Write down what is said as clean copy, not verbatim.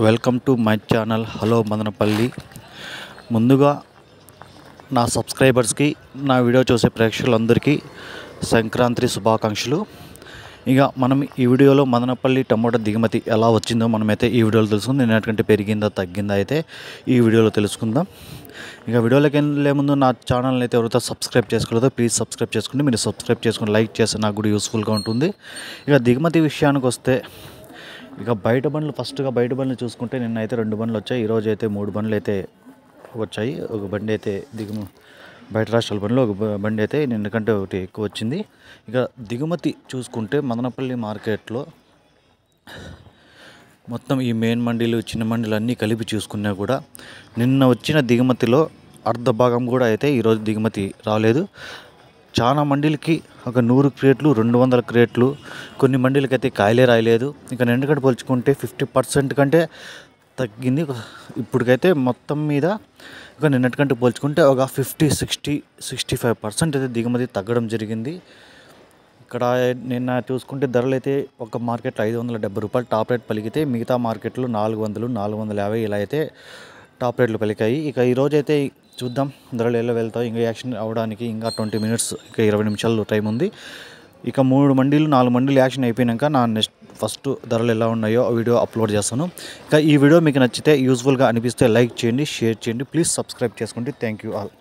Welcome to my channel hello Madanapalle. ముందుగా నా సబ్స్క్రైబర్స్కి, నా వీడియో చూసే ప్రేక్షకులందరికీ సంక్రాంతి శుభాకాంక్షలు. ఇక మనం ఈ వీడియోలో మదనపల్లి టమోటా దిగుమతి ఎలా వచ్చిందో మనమైతే ఈ వీడియోలో తెలుసుకుందాం. ఎందుకంటే పెరిగిందా తగ్గిందా అయితే ఈ వీడియోలో తెలుసుకుందాం. ఇక వీడియోలోకి వెళ్ళే ముందు నా ఛానల్ని అయితే ఎవరైతే సబ్స్క్రైబ్ చేసుకోలేదో ప్లీజ్ సబ్స్క్రైబ్ చేసుకోండి. మీరు సబ్స్క్రైబ్ చేసుకుని లైక్ చేస్తే నాకు కూడా యూస్ఫుల్గా ఉంటుంది. ఇక దిగుమతి విషయానికి వస్తే, ఇక బయట బండ్లు చూసుకుంటే నిన్న అయితే 2 బండ్లు వచ్చాయి. ఈరోజు అయితే 3 బండ్లు అయితే వచ్చాయి. ఒక బండి అయితే బయట రాష్ట్రాల బండ్లు, ఒక బండి అయితే నిన్నకంటే ఒకటి ఎక్కువ వచ్చింది. ఇక దిగుమతి చూసుకుంటే మదనపల్లి మార్కెట్లో మొత్తం ఈ మెయిన్ మండీలు, చిన్న మండీలు అన్నీ కలిపి చూసుకున్నా కూడా నిన్న వచ్చిన దిగుమతిలో అర్ధ భాగం కూడా అయితే ఈరోజు దిగుమతి రాలేదు. చాలా మండీలకి ఒక 100 క్రేట్లు, 200 క్రేట్లు, కొన్ని మండీలకి అయితే కాయలే రాయలేదు. ఇక నిన్నకంటే పోల్చుకుంటే 50% కంటే తగ్గింది. ఇప్పటికైతే మొత్తం మీద ఇక నిన్నటికంటే పోల్చుకుంటే ఒక 65% అయితే దిగుమతి తగ్గడం జరిగింది. ఇక్కడ నిన్న చూసుకుంటే ధరలు అయితే ఒక మార్కెట్లో 570 రూపాయలు టాప్ రేట్ పలికితే, మిగతా మార్కెట్లో 400, 450 ఇలా అయితే టాప్ రేట్లు పలికాయి. ఇక ఈరోజు అయితే చూద్దాం ధరలు ఎలా వెళ్తాయి. ఇంకా యాక్షన్ అవ్వడానికి ఇంకా 20 మినిట్స్, ఇంకా 20 నిమిషాలు టైం ఉంది. ఇక 3 మండీలు 4 మండీలు యాక్షన్ అయిపోయాక నా ఫస్ట్ ధరలు ఎలా ఉన్నాయో వీడియో అప్లోడ్ చేస్తాను. ఇక ఈ వీడియో మీకు నచ్చితే, యూస్ఫుల్గా అనిపిస్తే లైక్ చేయండి, షేర్ చేయండి, ప్లీజ్ సబ్స్క్రైబ్ చేసుకోండి. Thank you all.